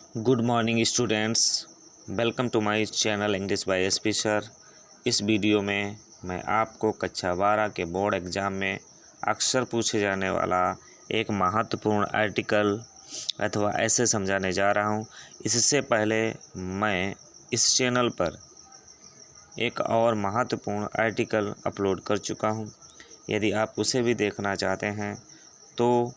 Good morning students, welcome to my channel English by SP sir. इस वीडियो में मैं आपको कक्षा 12 के बोर्ड एग्ज़ाम में अक्सर पूछे जाने वाला एक महत्वपूर्ण आर्टिकल अथवा ऐसे समझाने जा रहा हूँ। इससे पहले मैं इस चैनल पर एक और महत्वपूर्ण आर्टिकल अपलोड कर चुका हूँ। यदि आप उसे भी देखना चाहते हैं तो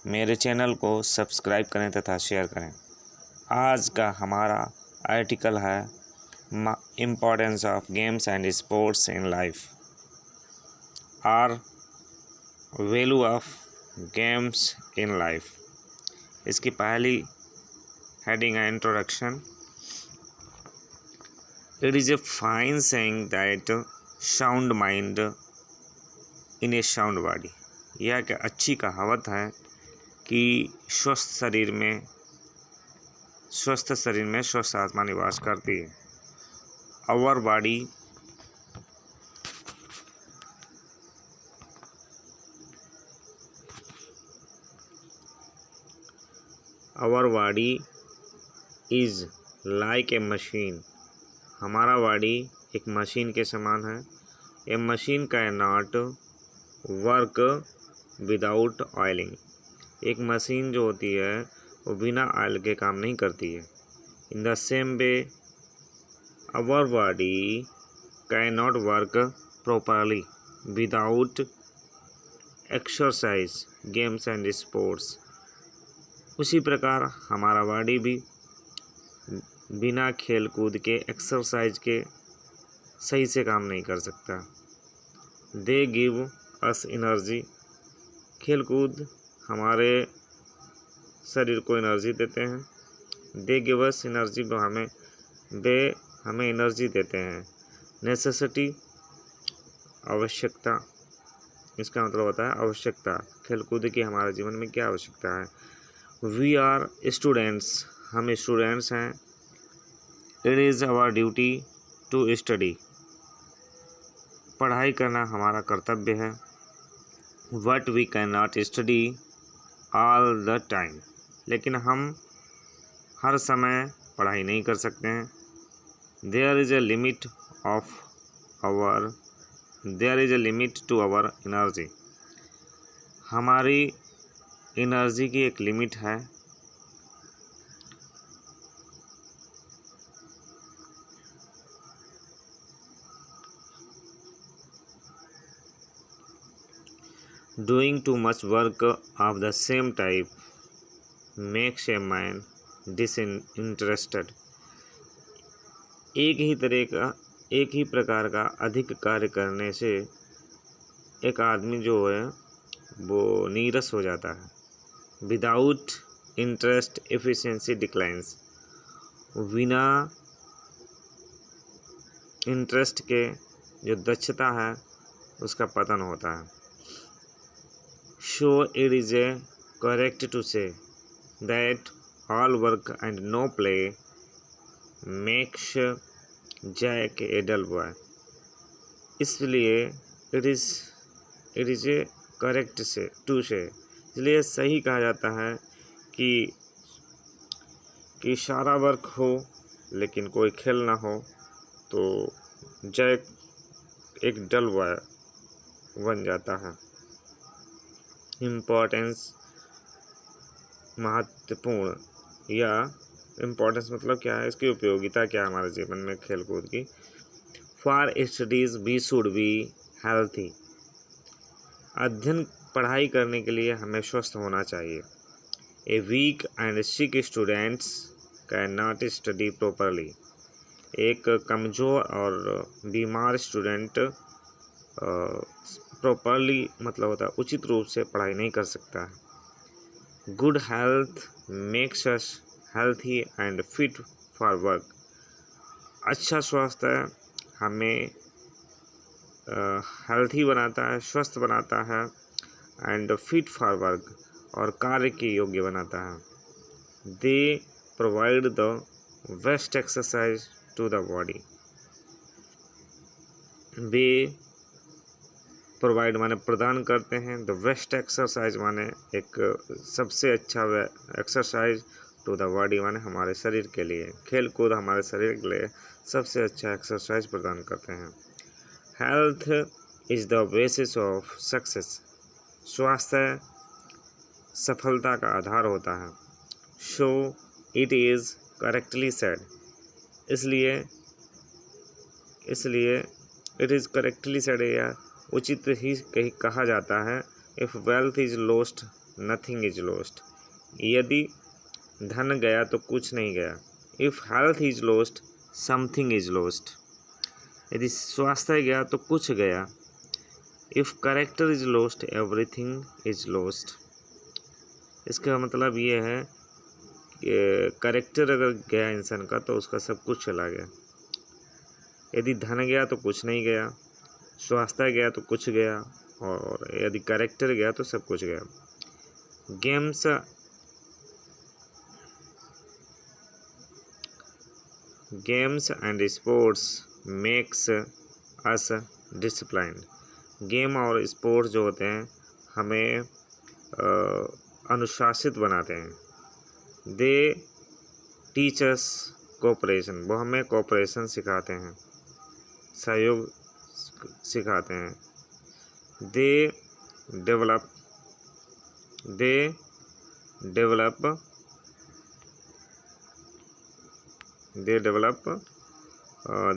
मेरे चैनल को सब्सक्राइब करें तथा शेयर करें। आज का हमारा आर्टिकल है importance of games and sports in life और value of games in life. इसकी पहली हेडिंग है introduction. It is a fine saying that sound mind in a sound body. यह क्या अच्छी कहावत है कि स्वस्थ शरीर में स्वस्थ आत्मा निवास करती है। Our body is like a machine. हमारा बॉडी एक मशीन के समान है। A machine can not work without oiling. एक मशीन जो होती है वो बिना ऑयल के काम नहीं करती है। In the same way our body can not work properly without exercise games and sports. उसी प्रकार हमारा बॉडी भी बिना खेल कूद के एक्सरसाइज के सही से काम नहीं कर सकता। They give us energy. खेल कूद हमारे शरीर को एनर्जी देते हैं। दे गिव अस एनर्जी, वे हमें एनर्जी देते हैं। नेसेसिटी, आवश्यकता। इसका मतलब होता है आवश्यकता। खेल कूद की हमारे जीवन में क्या आवश्यकता है। We are students. हम स्टूडेंट्स हैं। It is our duty to study. पढ़ाई करना हमारा कर्तव्य है। But we can not study all the time. लेकिन हम हर समय पढ़ाई नहीं कर सकते हैं। There is a limit to our energy. हमारी एनर्जी की एक लिमिट है। Doing too much work of the same type makes a man disinterested. एक ही प्रकार का अधिक कार्य करने से एक आदमी जो है वो नीरस हो जाता है। Without interest efficiency declines. बिना इंटरेस्ट के जो दक्षता है उसका पतन होता है। So it is a correct to say that all work and no play makes Jack a dull boy. इसलिए it is a correct say to say, इसलिए सही कहा जाता है कि सारा वर्क हो लेकिन कोई खेल ना हो तो जैक एक डल बॉय बन जाता है। इम्पोर्टेंस, महत्वपूर्ण, या इम्पोर्टेंस मतलब क्या है, इसकी उपयोगिता क्या है हमारे जीवन में खेल कूद की। For studies we should be healthy. अध्ययन पढ़ाई करने के लिए हमें स्वस्थ होना चाहिए। A weak and sick students can not study properly. एक कमज़ोर और बीमार स्टूडेंट प्रॉपरली मतलब होता है उचित रूप से पढ़ाई नहीं कर सकता है। Good health makes us healthy and fit for work. अच्छा स्वास्थ्य हमें हेल्थी बनाता है, स्वस्थ बनाता है, एंड फिट फॉर वर्क और कार्य के योग्य बनाता है। They provide the best exercise to the body. वे प्रोवाइड माने प्रदान करते हैं। द बेस्ट एक्सरसाइज माने एक सबसे अच्छा एक्सरसाइज टू द बॉडी माने हमारे शरीर के लिए। खेल कूद हमारे शरीर के लिए सबसे अच्छा एक्सरसाइज प्रदान करते हैं। Health is the basis of success. स्वास्थ्य सफलता का आधार होता है। Show it is correctly said. इसलिए इट इज़ करेक्टली सेड या उचित ही कहा जाता है। If wealth is lost nothing is lost. यदि धन गया तो कुछ नहीं गया। If health is lost something is lost. यदि स्वास्थ्य गया तो कुछ गया। If character is lost everything is lost. इसका मतलब ये है कि करेक्टर अगर गया इंसान का तो उसका सब कुछ चला गया। यदि धन गया तो कुछ नहीं गया, स्वास्थ्य गया तो कुछ गया, और यदि करेक्टर गया तो सब कुछ गया। Games and sports makes us disciplined. Game और स्पोर्ट्स जो होते हैं हमें अनुशासित बनाते हैं। They teach us cooperation. वो हमें कोऑपरेशन सिखाते हैं, सहयोग सिखाते हैं। They develop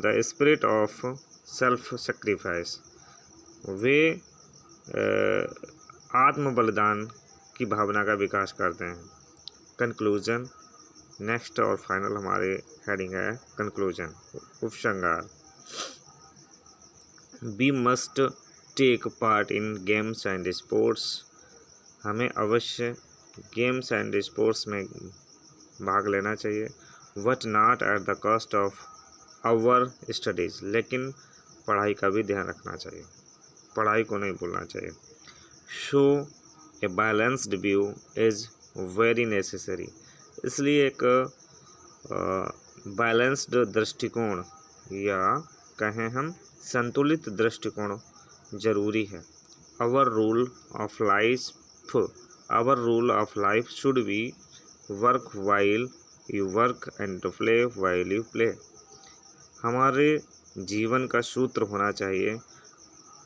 the spirit of self sacrifice. वे आत्म बलिदान की भावना का विकास करते हैं। कंक्लूजन नेक्स्ट और फाइनल हमारे हेडिंग है कंक्लूजन, उपसंहार। We must take part in games and sports. हमें अवश्य गेम्स एंड स्पोर्ट्स में भाग लेना चाहिए। But not at the cost of our studies. लेकिन पढ़ाई का भी ध्यान रखना चाहिए, पढ़ाई को नहीं भूलना चाहिए। Show a balanced view is very necessary. इसलिए एक बैलेंस्ड दृष्टिकोण या कहें हम संतुलित दृष्टिकोण जरूरी है। Our rule of life should be work while you work and play while you play. हमारे जीवन का सूत्र होना चाहिए,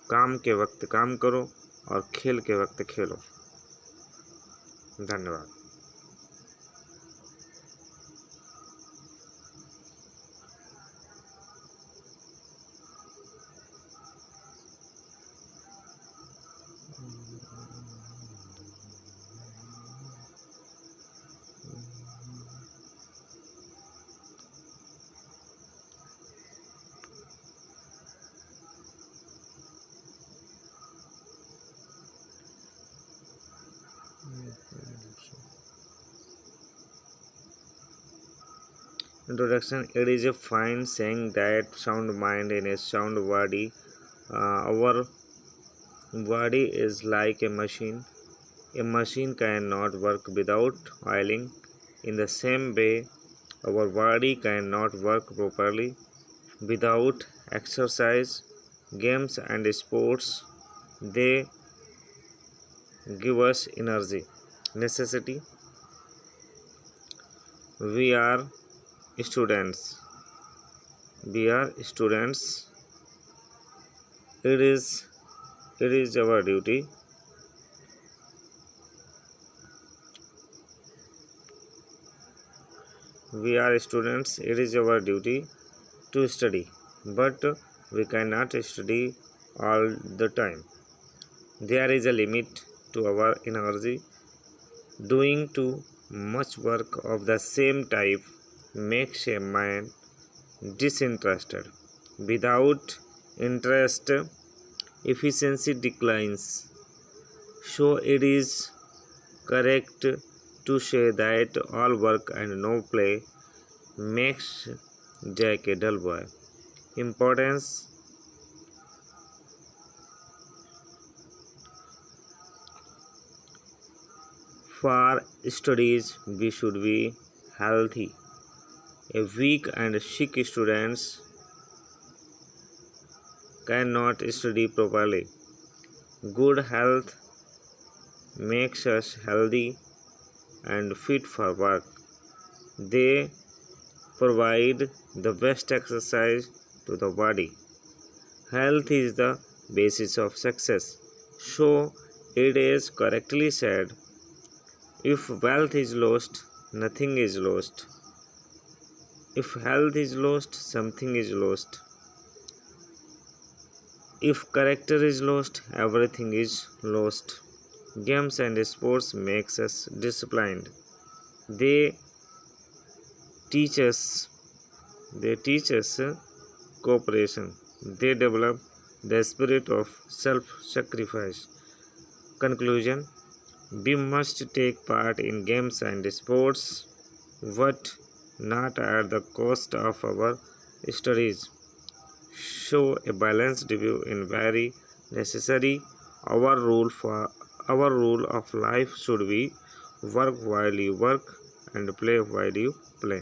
काम के वक्त काम करो और खेल के वक्त खेलो। धन्यवाद। Introduction. It is a fine saying that sound mind in a sound body. Our body is like a machine. A machine cannot work without oiling. In the same way, our body cannot work properly without exercise. Games and sports, they give us energy. Necessity. We are students. It is our duty. We are students. It is our duty to study, but we cannot study all the time. There is a limit to our energy. Doing too much work of the same type makes a man disinterested. Without interest, efficiency declines. So it is correct to say that all work and no play makes Jack a dull boy. Importance. For studies, we should be healthy. A weak and sick students cannot study properly. Good health makes us healthy and fit for work. They provide the best exercise to the body. Health is the basis of success. So it is correctly said, if wealth is lost, nothing is lost. If health is lost, something is lost. If character is lost, everything is lost. Games and sports makes us disciplined. They teach us they teach us cooperation. They develop the spirit of self-sacrifice. Conclusion: we must take part in games and sports, but not at the cost of our studies. Show a balanced view in very necessary. Our rule of life should be work while you work and play while you play.